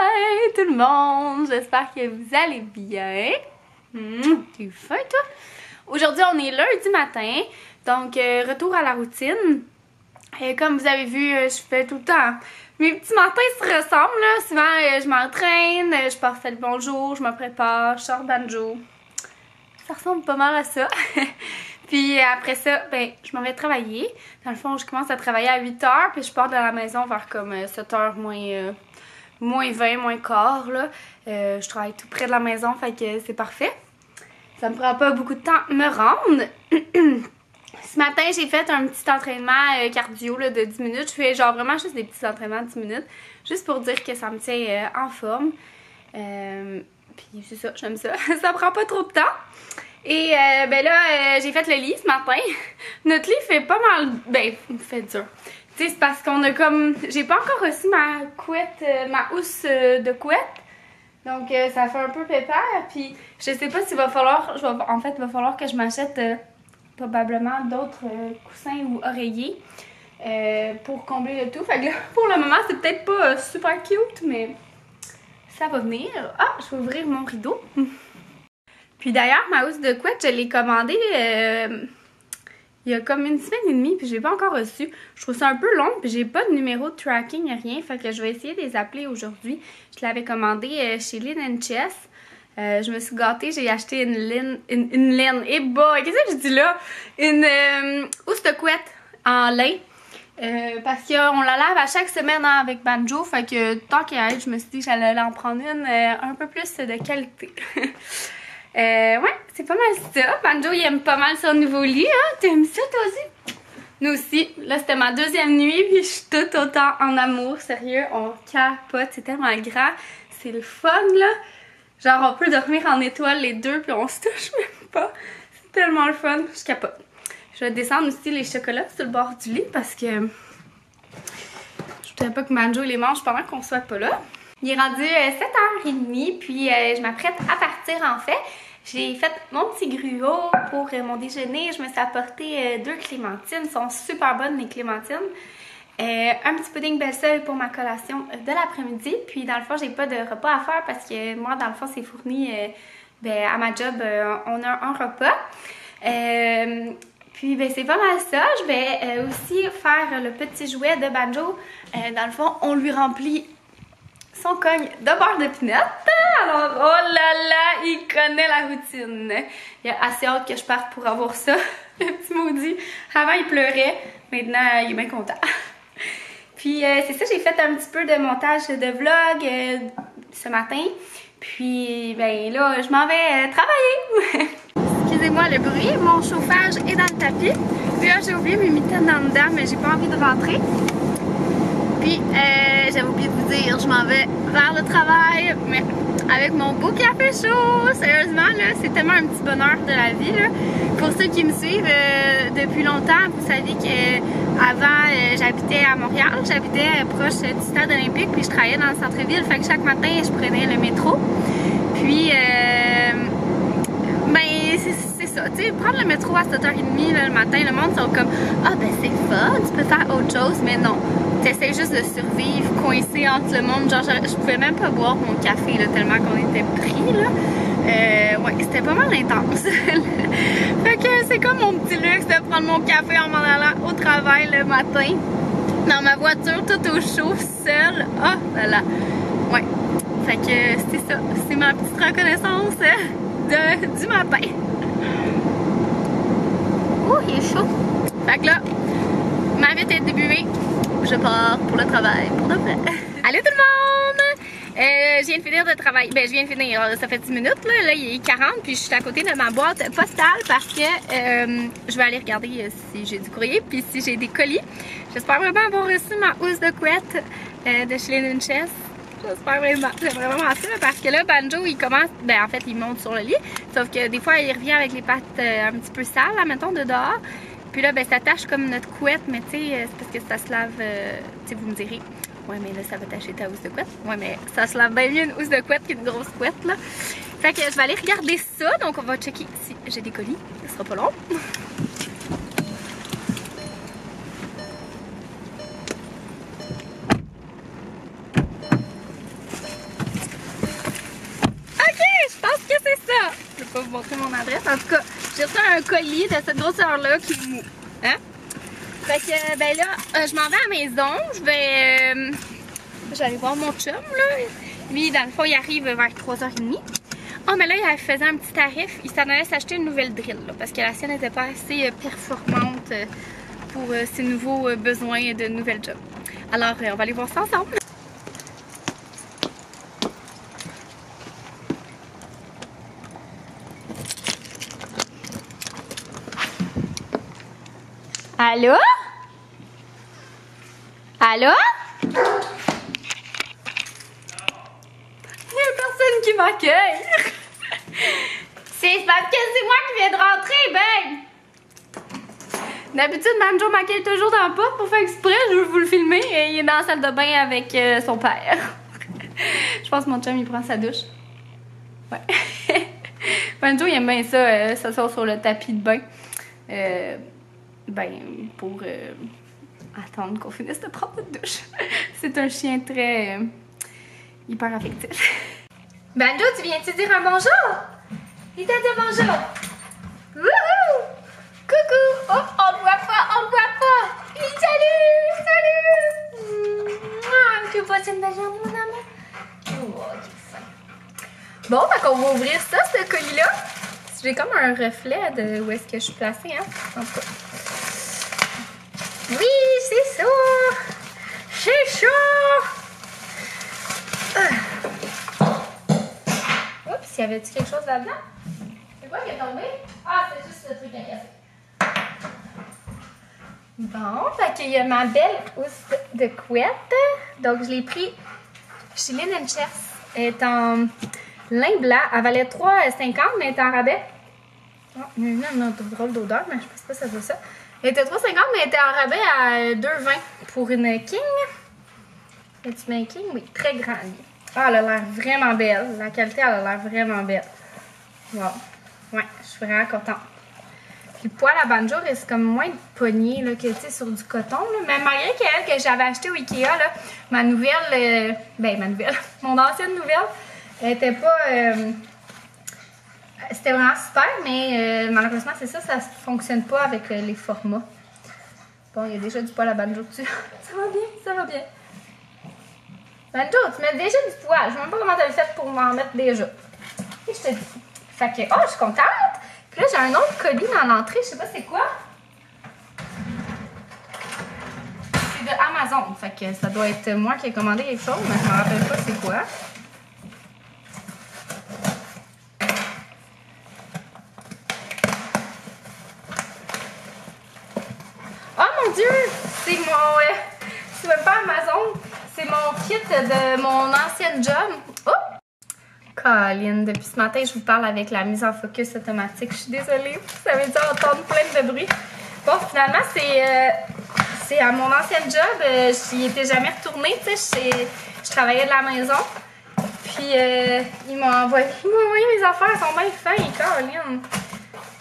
Hi tout le monde, j'espère que vous allez bien. T'es faim toi? Aujourd'hui on est lundi matin, donc retour à la routine. Comme vous avez vu, je fais tout le temps. Mes petits matins se ressemblent là. Souvent je m'entraîne, je passe salut bonjour, je me prépare, je sors banjo. Ça ressemble pas mal à ça. Puis après ça, ben, je m'en vais travailler. Dans le fond, je commence à travailler à 8h, puis je pars de la maison vers comme 7h moins 20, moins quart, là. Je travaille tout près de la maison, fait que c'est parfait. Ça me prend pas beaucoup de temps de me rendre. Ce matin, j'ai fait un petit entraînement cardio là, de 10 minutes. Je fais genre vraiment juste des petits entraînements de 10 minutes, juste pour dire que ça me tient en forme. Puis c'est ça, j'aime ça. Ça prend pas trop de temps. Et ben là, j'ai fait le lit ce matin. Notre lit fait pas mal... Ben, il fait dur. Tu sais, c'est parce qu'on a comme... J'ai pas encore reçu ma couette, ma housse de couette. Donc, ça fait un peu pépère. Puis, je sais pas s'il va falloir... En fait, il va falloir que je m'achète probablement d'autres coussins ou oreillers pour combler le tout. Fait que là, pour le moment, c'est peut-être pas super cute, mais ça va venir. Ah, je vais ouvrir mon rideau. Puis d'ailleurs, ma housse de couette, je l'ai commandée il y a comme une semaine et demie, puis je l'ai pas encore reçue. Je trouve ça un peu long, puis j'ai pas de numéro de tracking, rien. Fait que je vais essayer de les appeler aujourd'hui. Je l'avais commandée chez Linen Chess. Je me suis gâtée, j'ai acheté une laine. Et boy, qu'est-ce que je dis là? Une housse de couette en lin. Parce qu'on la lave à chaque semaine hein, avec Banjo. Fait que tant qu'à être, je me suis dit que j'allais en prendre une un peu plus de qualité. Ouais, c'est pas mal ça. Banjo, il aime pas mal son nouveau lit, hein? T'aimes ça, toi aussi? Nous aussi. Là, c'était ma deuxième nuit, puis je suis tout autant en amour. Sérieux, on capote. C'est tellement grand. C'est le fun, là. Genre, on peut dormir en étoile les deux, puis on se touche même pas. C'est tellement le fun. Je capote. Je vais descendre aussi les chocolats sur le bord du lit, parce que je voudrais pas que Banjo les mange pendant qu'on soit pas là. Il est rendu 7h30, puis je m'apprête à partir en fait. J'ai fait mon petit gruau pour mon déjeuner. Je me suis apporté 2 clémentines. Elles sont super bonnes, les clémentines. Un petit pudding Belle-Seuil pour ma collation de l'après-midi. Puis dans le fond, j'ai pas de repas à faire parce que moi, dans le fond, c'est fourni ben, à ma job. On a un repas. Puis ben, c'est pas mal ça. Je vais aussi faire le petit jouet de Banjo. Dans le fond, on lui remplit son cogne de beurre de pinot. Alors, oh là là, il connaît la routine. Il a assez hâte que je parte pour avoir ça. Le petit maudit. Avant, il pleurait. Maintenant, il est bien content. Puis, c'est ça, j'ai fait un petit peu de montage de vlog ce matin. Puis, ben là, je m'en vais travailler. Excusez-moi le bruit, mon chauffage est dans le tapis. Puis là, j'ai oublié mes mitaines dans le dedans, mais j'ai pas envie de rentrer. Puis, j'avais oublié de vous dire, je m'en vais vers le travail, mais avec mon beau café chaud. Sérieusement, là, c'est tellement un petit bonheur de la vie, là. Pour ceux qui me suivent depuis longtemps, vous savez qu'avant, j'habitais à Montréal, j'habitais proche du stade olympique, puis je travaillais dans le centre-ville, fait que chaque matin, je prenais le métro. Puis, ben, c'est ça, tu sais, prendre le métro à 7h30 là, le matin, le monde sont comme « Ah, ben c'est fun, tu peux faire autre chose », mais non. T'essaies juste de survivre, coincé entre le monde. Genre, je pouvais même pas boire mon café, là, tellement qu'on était pris, là. Ouais, c'était pas mal intense. Fait que c'est comme mon petit luxe de prendre mon café en m'en allant au travail le matin. Dans ma voiture, tout au chaud, seule. Ah, là là. Ouais. Fait que c'est ça. C'est ma petite reconnaissance du matin. Oh, il est chaud. Fait que là, ma vie est débutée. Je pars pour le travail, pour de vrai. Allô tout le monde! Je viens de finir de travailler. Ben, je viens de finir, ça fait 10 minutes. Là, il est 40, puis je suis à côté de ma boîte postale parce que je vais aller regarder si j'ai du courrier, puis si j'ai des colis. J'espère vraiment avoir reçu ma housse de couette de chez Linen Chess. J'espère vraiment. J'aimerais vraiment ça parce que là, Banjo, il commence. Ben, en fait, il monte sur le lit. Sauf que des fois, il revient avec les pattes un petit peu sales, là, mettons, de dehors. Puis là, ben, ça tâche comme notre couette, mais tu sais, c'est parce que ça se lave, tu sais, vous me direz, ouais, mais là, ça va tacher ta housse de couette. Ouais, mais ça se lave bien mieux une housse de couette qu'une grosse couette, là. Fait que je vais aller regarder ça, donc on va checker si j'ai des colis, ce sera pas long. pas vous montrer mon adresse. En tout cas, j'ai reçu un colis de cette grosseur-là qui est mou. Hein? Fait que, ben là, je m'en vais à la maison. Je vais aller voir mon chum, là. Lui, dans le fond, il arrive vers 3h30. Oh, mais là, il faisait un petit tarif. Il s'en allait s'acheter une nouvelle drill, là, parce que la sienne n'était pas assez performante pour ses nouveaux besoins de nouvelles jobs. Alors, on va aller voir ça ensemble. Allô? Allô? Il y a personne qui m'accueille. C'est parce que c'est moi qui viens de rentrer, ben. D'habitude, Banjo m'accueille toujours dans la porte pour faire exprès. Je veux vous le filmer. Et il est dans la salle de bain avec son père. Je pense que mon chum, il prend sa douche. Ouais. Banjo, il aime bien ça, s'asseoir sur le tapis de bain. Ben, pour attendre qu'on finisse de prendre notre douche. C'est un chien très hyper affectif. Banjo, tu viens-tu dire un bonjour? Il t'a dit bonjour. Wouhou! Coucou! Oh, on le voit pas, on le voit pas! Salut! Salut! Tu veux passer une belle journée, mon amour? Oh, quel fin. Bon, fait qu'on va ouvrir ça, ce colis-là. J'ai comme un reflet de où est-ce que je suis placée, hein? En tout cas. Oui, c'est ça! C'est ça! Oups, y avait-tu quelque chose là-dedans? C'est quoi qui est tombé? Ah, c'est juste le truc à casser. Bon, fait qu'il y a ma belle housse de couette. Donc, je l'ai pris chez Linen Chefs. Elle est en lin blanc. Elle valait 3,50, mais elle est en rabais. Oh, il y a une autre drôle d'odeur, mais je pense pas que ça doit ça. Elle était 3,50, mais elle était en rabais à 2,20 pour une king. Es-tu bien king? Oui, très grande. Ah, elle a l'air vraiment belle. La qualité, elle a l'air vraiment belle. Wow. Ouais, je suis vraiment contente. Puis le poil à Banjo reste comme moins de poignée là, que sur du coton. Là. Mais malgré qu'elle que j'avais acheté au Ikea, là, ma nouvelle, mon ancienne nouvelle, elle était pas... c'était vraiment super, mais malheureusement, c'est ça, ça fonctionne pas avec les formats. Bon, il y a déjà du poil à Banjo dessus. Ça va bien, ça va bien. Banjo, tu mets déjà du poil. Je ne sais même pas comment tu as fait pour m'en mettre déjà. Et je te dis. Fait que, oh, je suis contente. Puis là, j'ai un autre colis dans l'entrée. Je sais pas c'est quoi. C'est de Amazon. Fait que ça doit être moi qui ai commandé quelque chose, mais je me rappelle pas c'est quoi. Oh mon Dieu! C'est mon... c'est même pas Amazon. C'est mon kit de mon ancienne job. Oh! Colline, depuis ce matin, je vous parle avec la mise en focus automatique. Je suis désolée, vous avez dû entendre plein de bruit. Bon, finalement, c'est à mon ancienne job. J'y étais jamais retournée, tu sais. Je travaillais de la maison. Puis, ils m'ont envoyé mes affaires. Elles sont bien fins, Colline.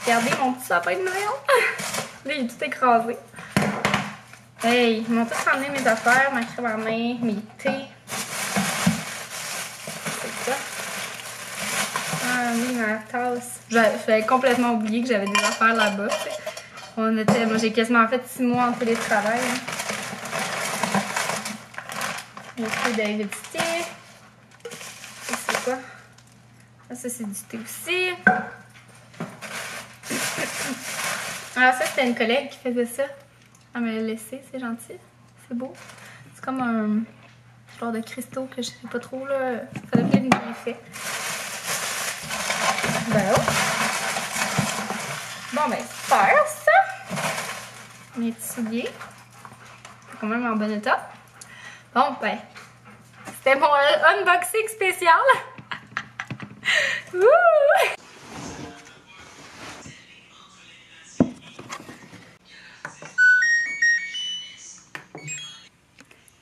Regardez mon petit sapin de Noël. Là, il est tout écrasé. Hey, ils m'ont tous ramené mes affaires, ma crème à main, mes thés. C'est ça. Ah oui, ma tasse. J'avais complètement oublié que j'avais des affaires là-bas. Moi, j'ai quasiment fait 6 mois en télétravail. Hein. Les thés David Thé. Ça, c'est quoi? Ah, ça, c'est du thé aussi. Ah, ça, c'était une collègue qui faisait ça. Elle me l'a laissé, c'est gentil. C'est beau. C'est comme un genre de cristaux que je sais pas trop, là. Ça devient une bienfait. Ben oh! Bon, ben super, ça! Mes petits souliers. C'est quand même en bon état. Bon, ben, c'était mon unboxing spécial. Wouh!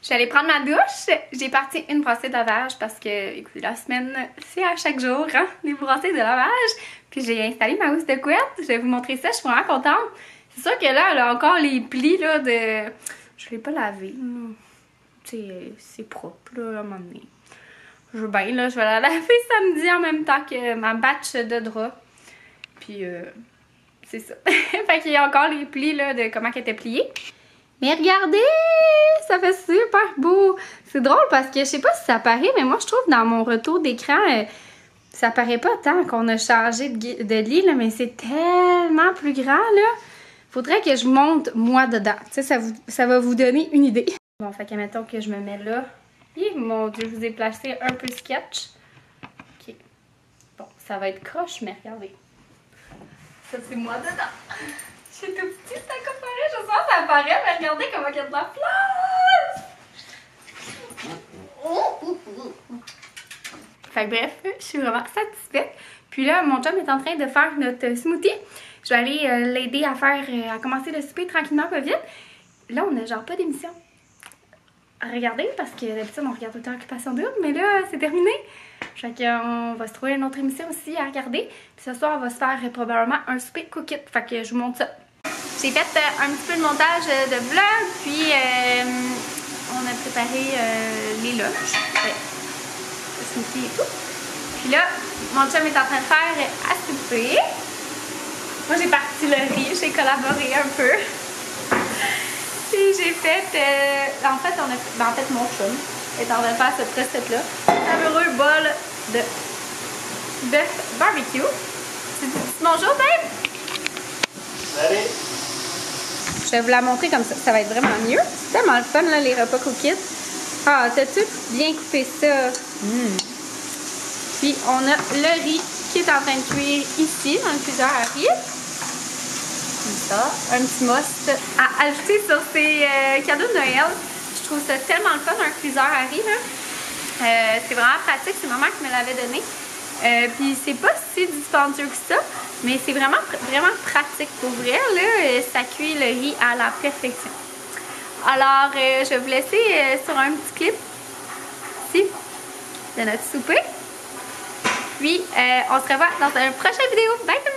J'allais prendre ma douche. J'ai parti une brassée de lavage parce que, écoutez, la semaine, c'est à chaque jour, hein, les brassées de lavage. Puis j'ai installé ma housse de couette. Je vais vous montrer ça, je suis vraiment contente. C'est sûr que là, elle a encore les plis, là, de... Je l'ai pas lavé. C'est propre, là, à un moment donné. Je veux bien, là, je vais la laver samedi en même temps que ma batch de draps. Puis c'est ça. Fait qu'il y a encore les plis là, de comment elle était pliée. Mais regardez, ça fait super beau. C'est drôle parce que je sais pas si ça paraît, mais moi je trouve dans mon retour d'écran, ça paraît pas tant qu'on a changé de lit, là, mais c'est tellement plus grand là. Faudrait que je monte moi dedans. Tu sais, ça va vous donner une idée. Bon, fait que mettons que je me mets là. Et mon Dieu, je vous ai placé un peu sketch. Ok. Bon, ça va être croche, mais regardez. Ça, c'est moi dedans. Je suis tout petit, ça comparait. Je sens que ça apparaît, mais regardez comment il y a de la place. Fait que bref, je suis vraiment satisfaite. Puis là, mon chum est en train de faire notre smoothie. Je vais aller l'aider à faire, à commencer le souper tranquillement, pas vite. Là, on n'a genre pas d'émission à regarder parce que d'habitude, on regarde tout le temps Occupation Double, mais là, c'est terminé. Fait qu'on va se trouver une autre émission aussi à regarder. Puis ce soir, on va se faire probablement un souper cook it. Fait que je vous montre ça. J'ai fait un petit peu de montage de vlog, puis on a préparé les lunchs. Ouais. Le smoothie et tout. Puis là, mon chum est en train de faire à souper. Moi, j'ai parti le riz, j'ai collaboré un peu. Puis j'ai fait, en fait, mon chum est en train de faire cette recette-là. Savoureux bol de bœuf barbecue. Tu dis bonjour, babe? Allez. Je vais vous la montrer comme ça, ça va être vraiment mieux. C'est tellement le fun, là, les repas cook-it. Ah, t'as tout bien coupé ça. Puis on a le riz qui est en train de cuire ici, dans le cuiseur à riz. Comme ça, un petit must à ajouter sur ces cadeaux de Noël. Je trouve ça tellement le fun, un cuiseur à riz, là. C'est vraiment pratique, c'est maman qui me l'avait donné. Puis c'est pas si dispendieux que ça, mais c'est vraiment pratique pour vrai, là. Ça cuit le riz à la perfection. Alors, je vais vous laisser sur un petit clip ici de notre souper. Puis, on se revoit dans une prochaine vidéo. Bye!